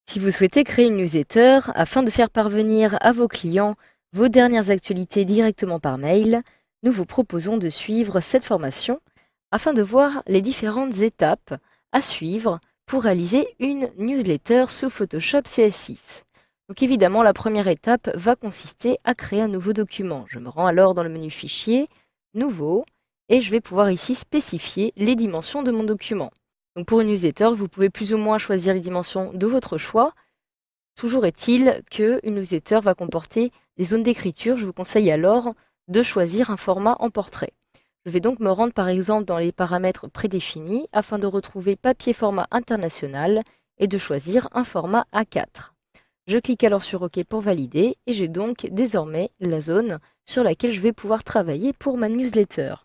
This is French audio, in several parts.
Si vous souhaitez créer une newsletter afin de faire parvenir à vos clients vos dernières actualités directement par mail, nous vous proposons de suivre cette formation afin de voir les différentes étapes à suivre pour réaliser une newsletter sous Photoshop CS6. Donc évidemment, la première étape va consister à créer un nouveau document. Je me rends alors dans le menu Fichier, Nouveau, et je vais pouvoir ici spécifier les dimensions de mon document. Donc pour une newsletter, vous pouvez plus ou moins choisir les dimensions de votre choix. Toujours est-il qu'une newsletter va comporter des zones d'écriture. Je vous conseille alors de choisir un format en portrait. Je vais donc me rendre par exemple dans les paramètres prédéfinis afin de retrouver papier format international et de choisir un format A4. Je clique alors sur OK pour valider et j'ai donc désormais la zone sur laquelle je vais pouvoir travailler pour ma newsletter.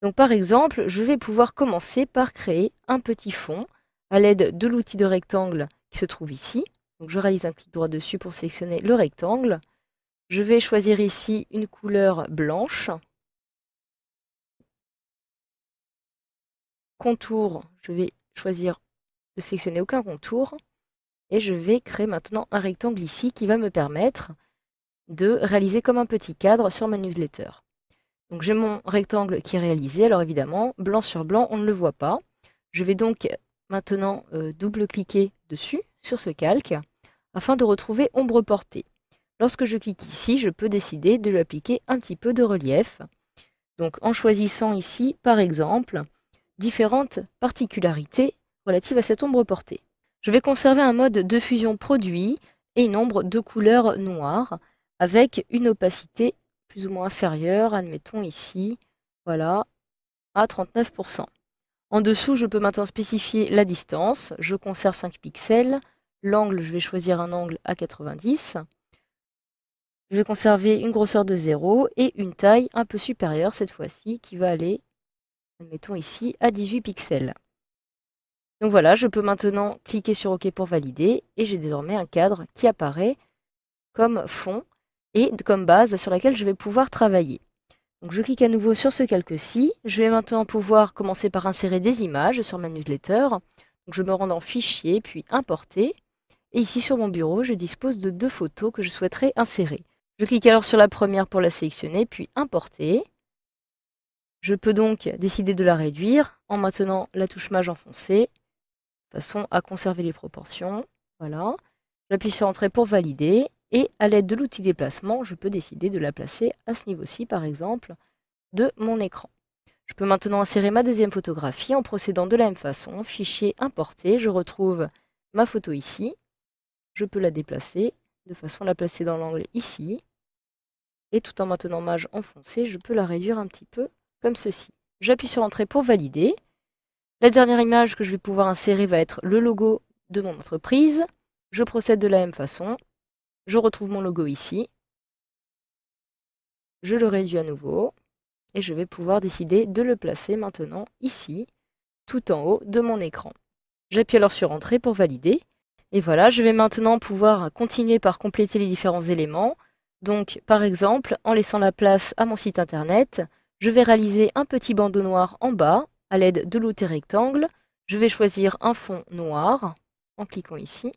Donc par exemple, je vais pouvoir commencer par créer un petit fond à l'aide de l'outil de rectangle qui se trouve ici. Donc je réalise un clic droit dessus pour sélectionner le rectangle. Je vais choisir ici une couleur blanche. Contour, je vais choisir de sélectionner aucun contour. Et je vais créer maintenant un rectangle ici qui va me permettre de réaliser comme un petit cadre sur ma newsletter. Donc j'ai mon rectangle qui est réalisé. Alors évidemment, blanc sur blanc, on ne le voit pas. Je vais donc maintenant double-cliquer dessus, sur ce calque, afin de retrouver ombre portée. Lorsque je clique ici, je peux décider de lui appliquer un petit peu de relief. Donc en choisissant ici, par exemple, différentes particularités relatives à cette ombre portée. Je vais conserver un mode de fusion produit et une ombre de couleur noire avec une opacité plus ou moins inférieure, admettons ici, voilà, à 39%. En dessous, je peux maintenant spécifier la distance. Je conserve 5 pixels. L'angle, je vais choisir un angle à 90. Je vais conserver une grosseur de 0 et une taille un peu supérieure cette fois-ci qui va aller, admettons ici, à 18 pixels. Donc voilà, je peux maintenant cliquer sur OK pour valider et j'ai désormais un cadre qui apparaît comme fond et comme base sur laquelle je vais pouvoir travailler. Donc je clique à nouveau sur ce calque-ci. Je vais maintenant pouvoir commencer par insérer des images sur ma newsletter. Donc je me rends dans Fichier, puis Importer. Et ici sur mon bureau, je dispose de 2 photos que je souhaiterais insérer. Je clique alors sur la première pour la sélectionner, puis Importer. Je peux donc décider de la réduire en maintenant la touche Maj enfoncée, de façon à conserver les proportions. Voilà. J'appuie sur Entrée pour valider. Et à l'aide de l'outil déplacement, je peux décider de la placer à ce niveau-ci, par exemple, de mon écran. Je peux maintenant insérer ma deuxième photographie en procédant de la même façon. Fichier, Importer. Je retrouve ma photo ici. Je peux la déplacer de façon à la placer dans l'angle ici. Et tout en maintenant Maj enfoncé, je peux la réduire un petit peu comme ceci. J'appuie sur Entrée pour valider. La dernière image que je vais pouvoir insérer va être le logo de mon entreprise. Je procède de la même façon. Je retrouve mon logo ici. Je le réduis à nouveau. Et je vais pouvoir décider de le placer maintenant ici, tout en haut de mon écran. J'appuie alors sur Entrée pour valider. Et voilà, je vais maintenant pouvoir continuer par compléter les différents éléments. Donc, par exemple, en laissant la place à mon site internet, je vais réaliser un petit bandeau noir en bas à l'aide de l'outil rectangle. Je vais choisir un fond noir en cliquant ici.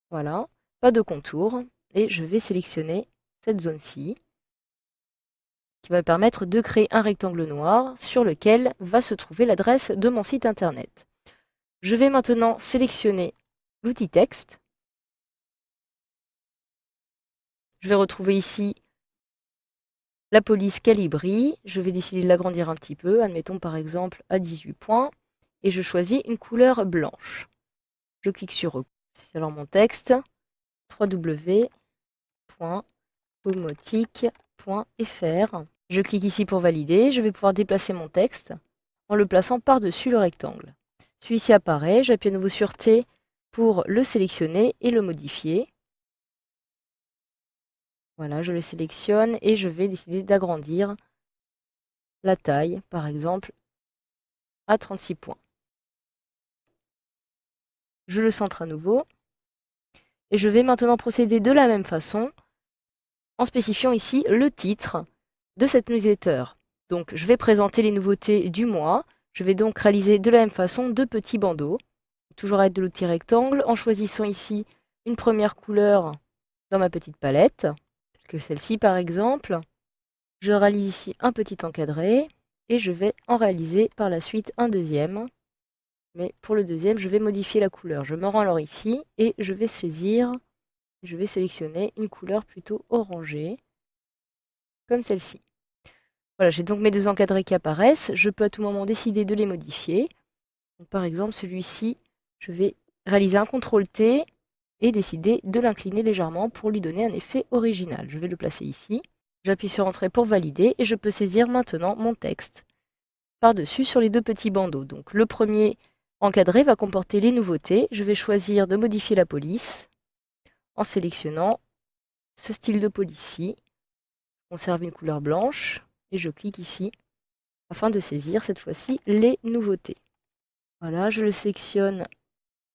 Voilà, pas de contour. Et je vais sélectionner cette zone-ci qui va me permettre de créer un rectangle noir sur lequel va se trouver l'adresse de mon site internet. Je vais maintenant sélectionner l'outil texte. Je vais retrouver ici la police Calibri. Je vais décider de l'agrandir un petit peu, admettons par exemple à 18 points. Et je choisis une couleur blanche. Je clique sur OK. C'est alors mon texte www.domotique.fr. Je clique ici pour valider. Je vais pouvoir déplacer mon texte en le plaçant par-dessus le rectangle. Celui-ci apparaît. J'appuie à nouveau sur T pour le sélectionner et le modifier. Voilà, je le sélectionne et je vais décider d'agrandir la taille, par exemple, à 36 points. Je le centre à nouveau. Et je vais maintenant procéder de la même façon en spécifiant ici le titre de cette newsletter. Donc je vais présenter les nouveautés du mois. Je vais donc réaliser de la même façon 2 petits bandeaux. toujours avec de l'outil rectangle, en choisissant ici une première couleur dans ma petite palette, telle que celle-ci par exemple. Je réalise ici un petit encadré et je vais en réaliser par la suite un deuxième. Mais pour le deuxième, je vais modifier la couleur. Je me rends alors ici et je vais saisir, je vais sélectionner une couleur plutôt orangée, comme celle-ci. Voilà, j'ai donc mes deux encadrés qui apparaissent. Je peux à tout moment décider de les modifier. Donc, par exemple, celui-ci, je vais réaliser un CTRL-T et décider de l'incliner légèrement pour lui donner un effet original. Je vais le placer ici. J'appuie sur Entrée pour valider et je peux saisir maintenant mon texte par-dessus sur les deux petits bandeaux. Donc le premier encadré va comporter les nouveautés. Je vais choisir de modifier la police en sélectionnant ce style de police-ci. Je conserve une couleur blanche et je clique ici afin de saisir cette fois-ci les nouveautés. Voilà, je le sélectionne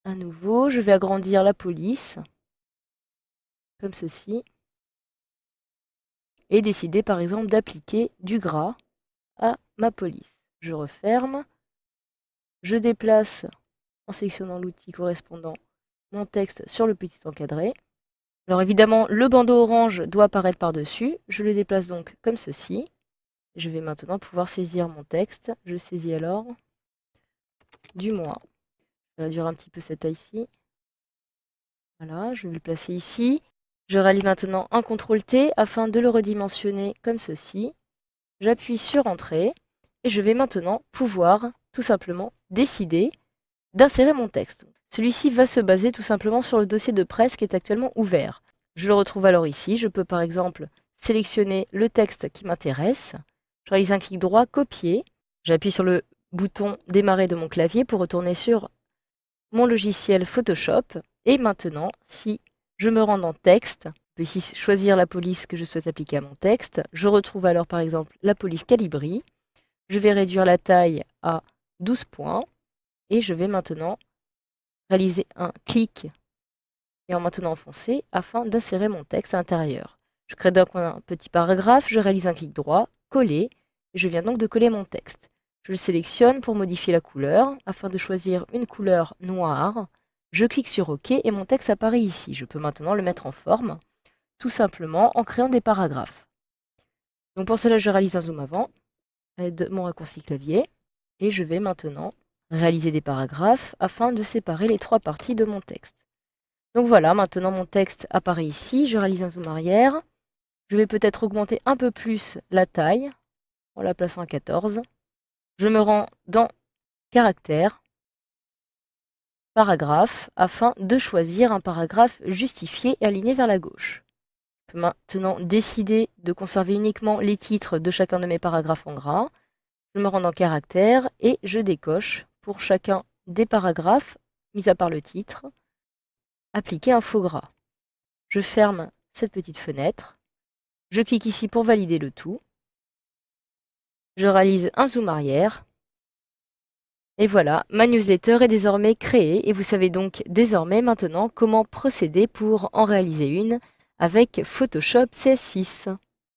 à nouveau. Je vais agrandir la police comme ceci et décider par exemple d'appliquer du gras à ma police. Je referme, je déplace en sélectionnant l'outil correspondant mon texte sur le petit encadré. Alors évidemment, le bandeau orange doit apparaître par-dessus. Je le déplace donc comme ceci. Je vais maintenant pouvoir saisir mon texte. Je saisis alors du mois. Je vais réduire un petit peu cette taille-ci. Voilà, je vais le placer ici. Je réalise maintenant un CTRL-T afin de le redimensionner comme ceci. J'appuie sur Entrée et je vais maintenant pouvoir tout simplement décider d'insérer mon texte. Celui-ci va se baser tout simplement sur le dossier de presse qui est actuellement ouvert. Je le retrouve alors ici. Je peux par exemple sélectionner le texte qui m'intéresse. Je réalise un clic droit, copier. J'appuie sur le bouton démarrer de mon clavier pour retourner sur mon logiciel Photoshop. Et maintenant, si je me rends dans texte, je peux ici choisir la police que je souhaite appliquer à mon texte. Je retrouve alors par exemple la police Calibri. Je vais réduire la taille à 12 points. Et je vais maintenant réaliser un clic et en maintenant enfoncé afin d'insérer mon texte à l'intérieur. Je crée donc un petit paragraphe, je réalise un clic droit, coller, et je viens donc de coller mon texte. Je le sélectionne pour modifier la couleur, afin de choisir une couleur noire. Je clique sur OK et mon texte apparaît ici. Je peux maintenant le mettre en forme, tout simplement en créant des paragraphes. Donc pour cela, je réalise un zoom avant, avec de mon raccourci clavier, et je vais maintenant réaliser des paragraphes afin de séparer les trois parties de mon texte. Donc voilà, maintenant mon texte apparaît ici, je réalise un zoom arrière. Je vais peut-être augmenter un peu plus la taille, en la plaçant à 14. Je me rends dans Caractères, Paragraphe, afin de choisir un paragraphe justifié et aligné vers la gauche. Je peux maintenant décider de conserver uniquement les titres de chacun de mes paragraphes en gras. Je me rends dans Caractères et je décoche pour chacun des paragraphes, mis à part le titre, appliquer un faux gras. Je ferme cette petite fenêtre. Je clique ici pour valider le tout. Je réalise un zoom arrière. Et voilà, ma newsletter est désormais créée et vous savez donc désormais maintenant comment procéder pour en réaliser une avec Photoshop CS6.